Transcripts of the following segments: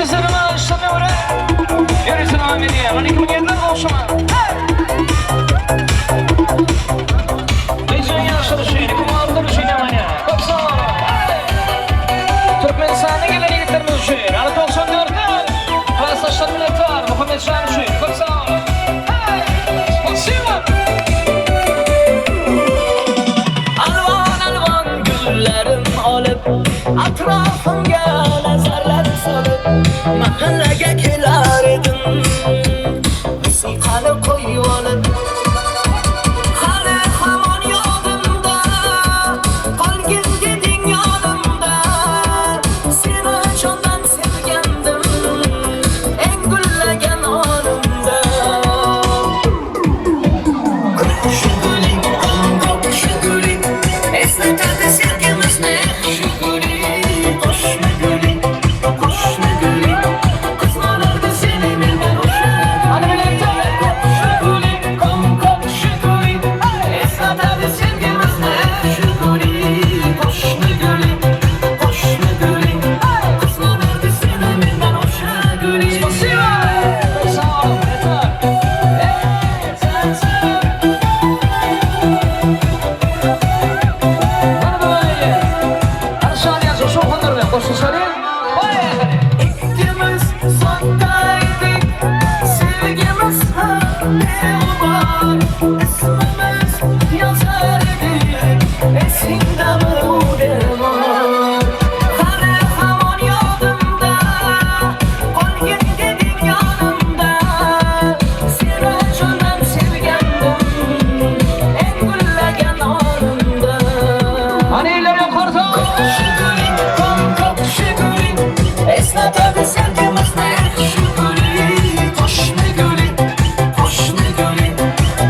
Bizlerime işleme var. Yarısı devam ediyor. 12 milyonlar boşuma. Leycan yaşlı şeyini, kumaldır şeyini manya. Çok sağ olun. Türkmenistan'da gelen yigitlerimiz için. Alı 94'te. Klasaşlar milleti var. Muhammed Şahin için. Çok sağ olun. Spasiba. Alvan alvan güllerim alıp atrafımga nazarlar solib mahallaga kelar edim musiqani qo'yib olib hali hamon yodimda qolgin deding yonimda seni jondan sevgandim eng gullagan onimda shu guling qonqoq shu guling eslatadi sevgimizni shu guling qo'shni guling qo'shni guling qizg'anardi seni mendan o'sha shu guling qonqoq shu guling eslatadi sevgimizni shu guling qo'shni guling qo'shni guling qizg'anardi seni mendan o'sha guling Spasiba. Sağ olun. İkimiz soktaydık, sevgimiz var. İsmimiz yazardık, esinde bu derman. Hali hamon yodimda, qolgin deding yonimda. Seni jondan sevgandim, eng gullagan onimda. Anneler yukarıda. Esnatadi sevgimizni shu guling qo'shni guling qo'shni guling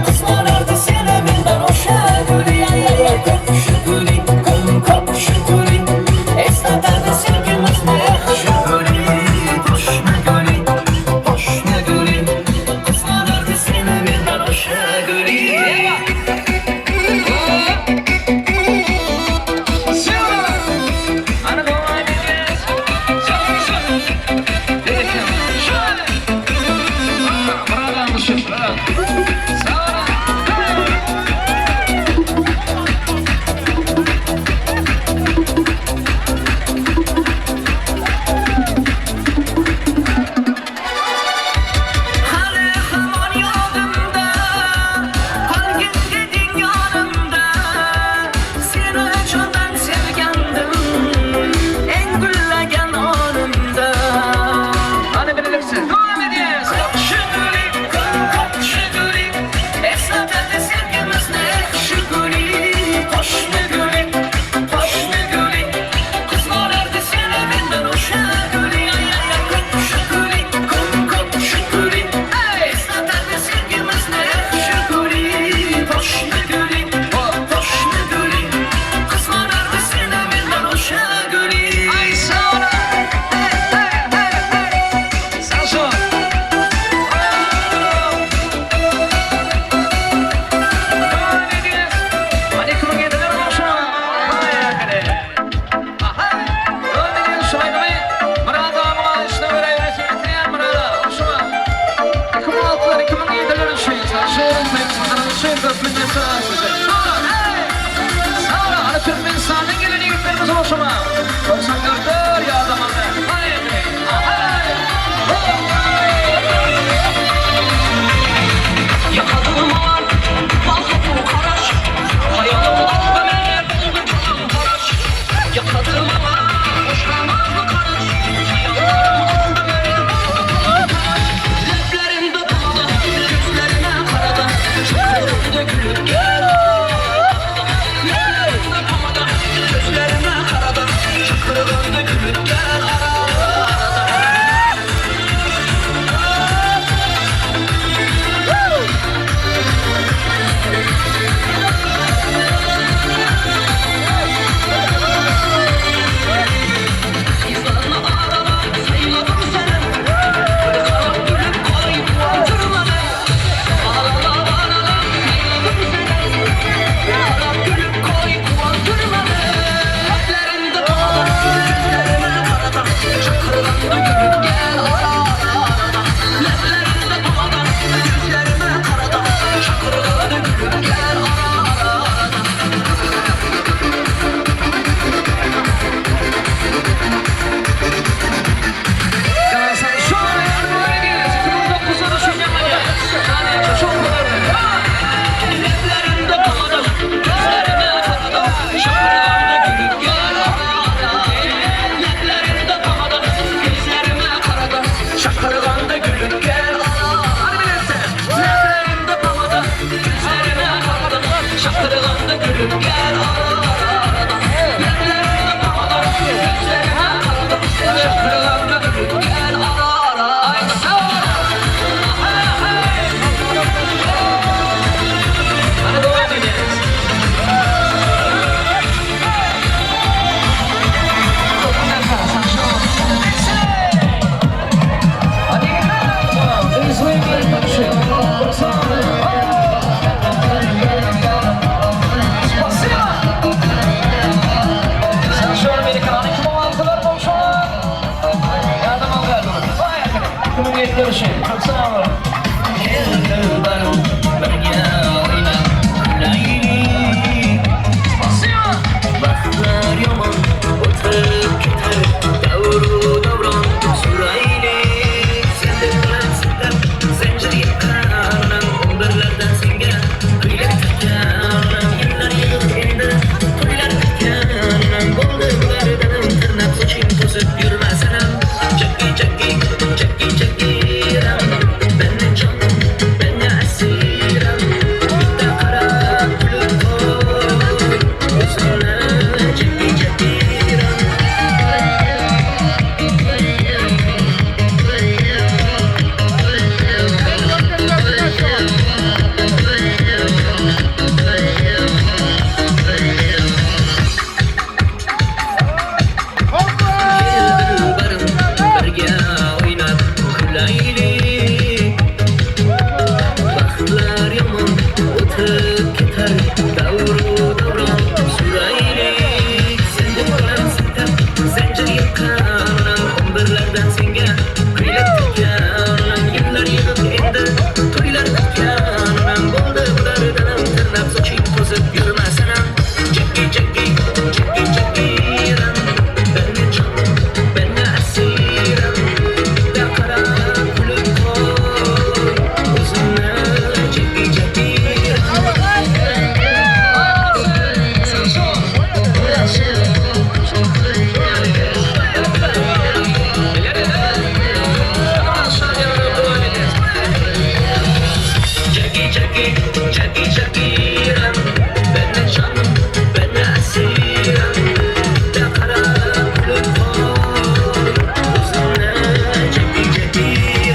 qizg'anardi seni mendan o'sha guling shu guling qonqoq shu guling esnatadi sevgimizni shu guling qo'shni guling qo'shni guling qizg'anardi seni mendan o'sha guling Ana devam ediyoruz. Şöyle. Bravo, Müşir, bravo. Sağ olun. hali hamon yodimda qolgin deding yonimda seni jondan sevgandim eng gullagan onimda Hadi bilirsin. Devam ediyoruz. shu guling qonqoq shu guling eslatadi sevgimizni shu guling qo'shni guling qo'shni guling qizg'anardi seni mendan o'sha guling shu guling qonqoq shu guling eslatadi sevgimizni shu guling qo'shni guling qo'shni guling qizg'anardi seni mendan o'sha guling Ay sağ olun. Sağ olun. Devam ediyoruz. Hadi kurun yediler boşuna. Vay arkadaş. Aha. Devam ediyoruz. Şöyle mi? Burada ama işte böyle yönetmenler burada. Boşuna. 2006'lar 2007'ler şey. Şehrin mevzularının şey köpründe sığarsızı. Sağ olun. Hani Türkmenistan'ın geleni yüklerimiz boşuna. 94'ler ya zamanlar. Haydi. Yakadım var, bahtım karaş. Hayatımda neler oldu kan karaş. Yakadım var, boşlamaz karaş. Hayatımda neler oldu kan karaş. Leplerimde kaldı, gözlerine karada. Çakırım dökülür gel. Leplerimde kaldı, gözlerine karada. Çakırım dökülür o'tib ketar davru davron suraylik senda bilan siltab zanjir yiqqan umrlardan senga kuylab ketgan yillar yig'ib endi to'ylar kutgan bo'ldi bulardan tirnab soching to'zib yurmasin ham jacki jacki jacki jacki benni canım benni asiram da qara kulib qo'y o'zimni jacki jacki Jackie, Jackie, Jackie, Jackie, benni canım, benni asiram, da qara kulib qo'y, o'zimni Jackie, Jackie.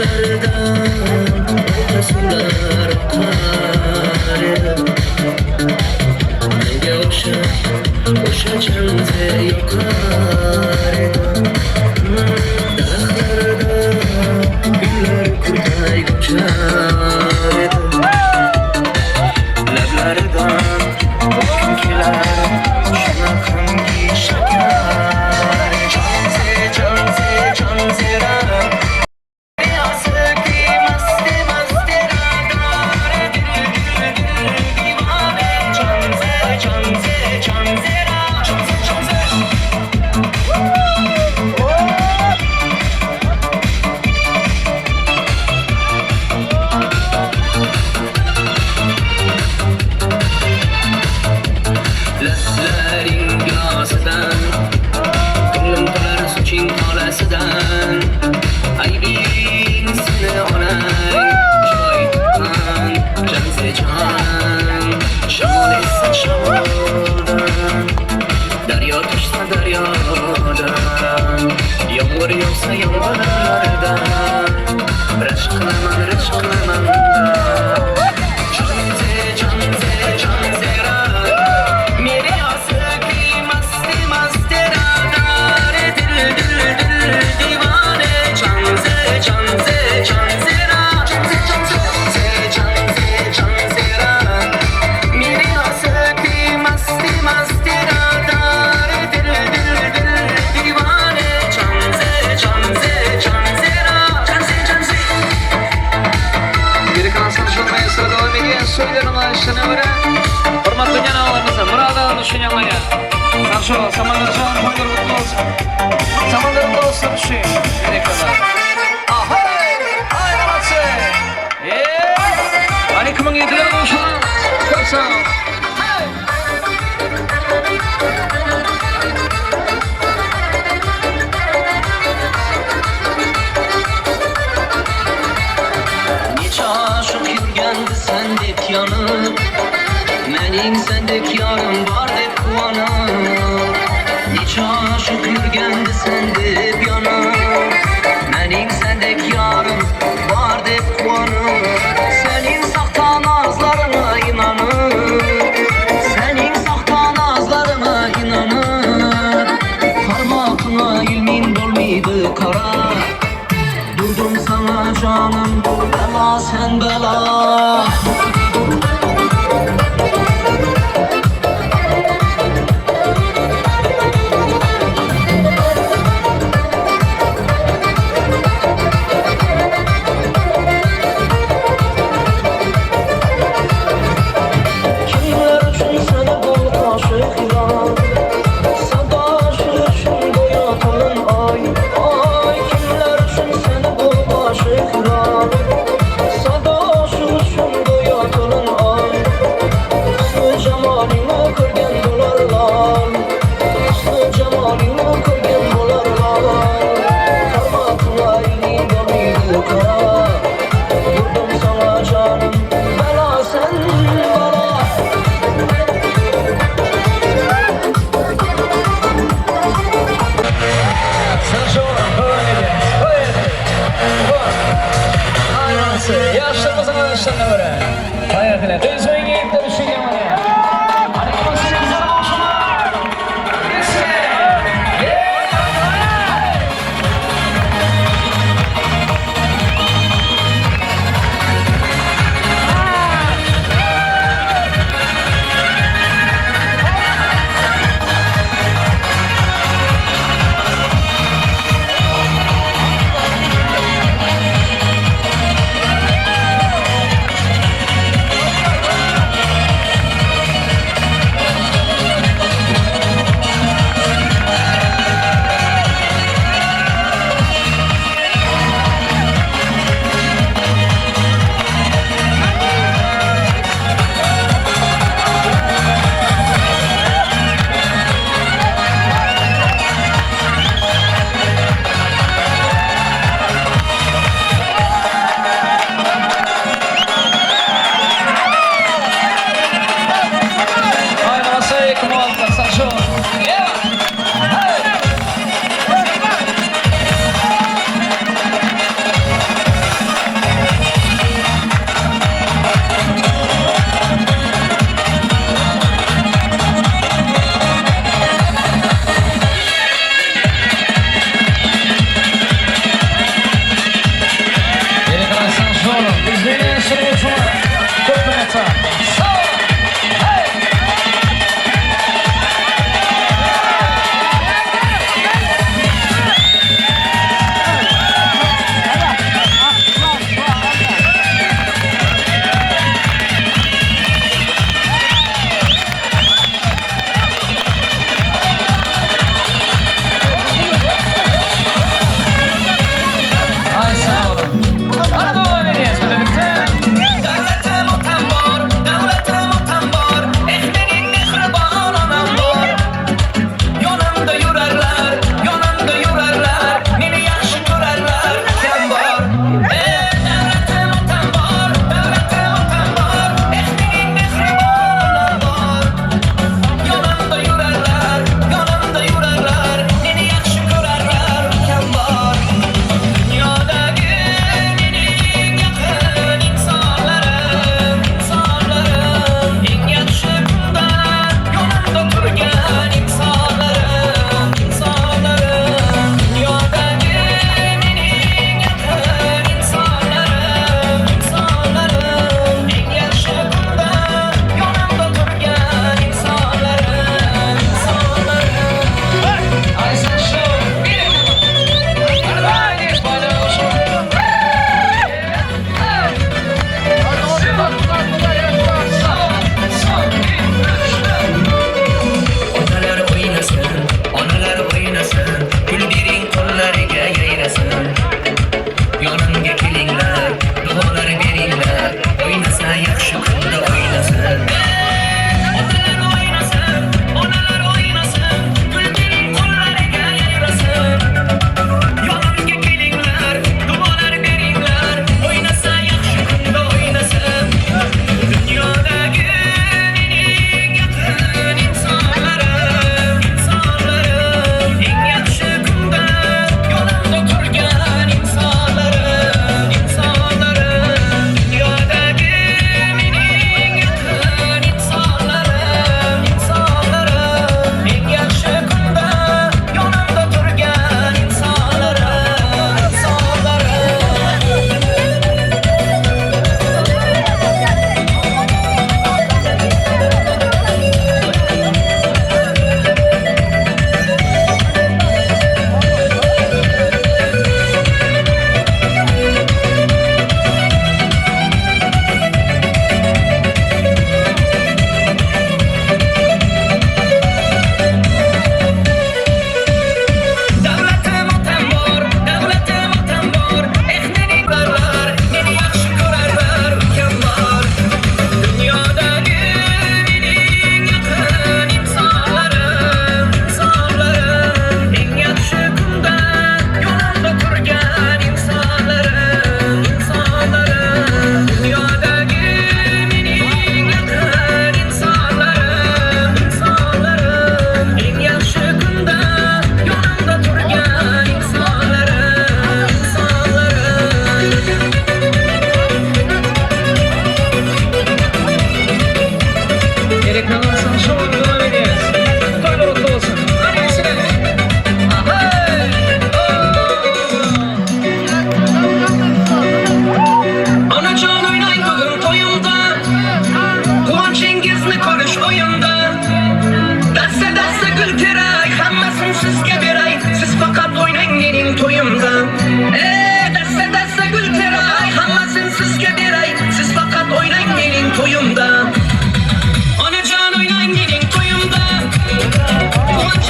dağlardan sular akar Nega o'sha jamze yoqar Daraxtlarda gullar kurday uchar Lablaridan o'tkin kelar shunaqangi shakar Jonzera Yağmur yağsa yağmurlardan Rıçk qilaman Jonzera Meri asraki mastera Dare dil divane Jonzera Meri asraki mastera Dare dil divane Geri kalan sanatçılarına sıra devam ediyor. Söylerim ağaçlarına göre. Hürmetli yanağlarınıza, Murat Ağa'nın şu yanmaya. Sanatçı, Samandarcan, Koydur mutlu olsun. Samandar'ın da olsun şu. Geri kalan. Ahay! Ay Murat'ı! Aleyküm'ün yediler olsun. Çok sağ ol. Aşık yürgendi sendek yanım Mening sendek yarım var dep kuvonum Necha aşık yürgendi sendek yanım Mening sendek yarım var dep kuvonum Senin sakta nazlarına inanıp Senin sakta nazlarına inanıp Parmakına ilmin dolmaydı kara Durdum sana canım bela sen bela Kimler için seni bol kaşık ilan Sadaşı için boyatalım ay Ay kimler için seni bol kaşık ilan Sadaşı için boyatalım ay Hüsnü cemalini kırgen dolarlar Hüsnü cemalini kırgen dolarlar Parmakına elini doluydu kara Vurdum sana canım bela sen bela Yaşlarımızın ağaçlarına göre hayatına gözün giyip de düşünüyorum ya. Aleyküm selam güzel olsunlar.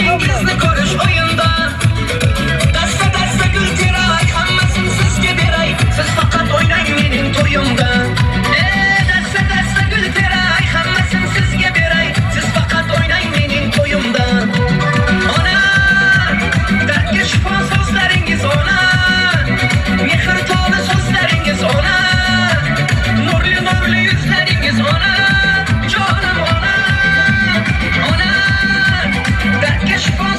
Yüzünüzü koruş oyunda. Dasta dasta gül teray, hammasın sizge beray. Siz fakat oynayın benim toyumda. Dasta dasta gül teray, hammasın sizge beray. Siz fakat oynayın benim toyumda. Ona, dertke şifa sözleringiz ona. Mehir tolu sözleringiz ona. Nurlu nurlu yüzleringiz ona. Canım ona. Ona, dertke şifa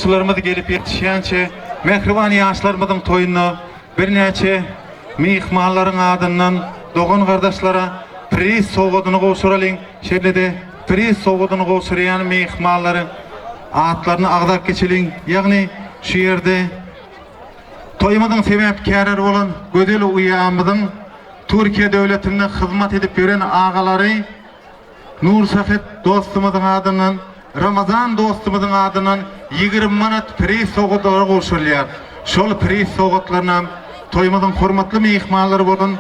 gowşularymyz gelip ýetişýänçe mehriban ýaşlarymyzyň toýuny bir näçe mihmanlaryň adyndan dogan gardaşlara priz sowgadyny gowşuralyň. Şeýlede priz sowgadyny gowşuraýan mihmanlaryň atlaryny agdap geçeliň. Ýagny şu ýerde toýumyzyň sebäpkärleri bolan gödel uýamyzyň Türkiýe döwletine hyzmat edip beren agalary Nur Safet dostumyzyň adyndan, Ramazan dostumyzyň adyndan 20 manat priz sowgadyny gowşurýar. Şol priz sowgatlaryna toýumyzyň hormatly mehmanlary bolan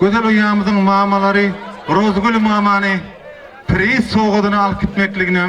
gödel uýamyzyň mamalary Rozgül mamany priz sowgadyny alyp gitmekligini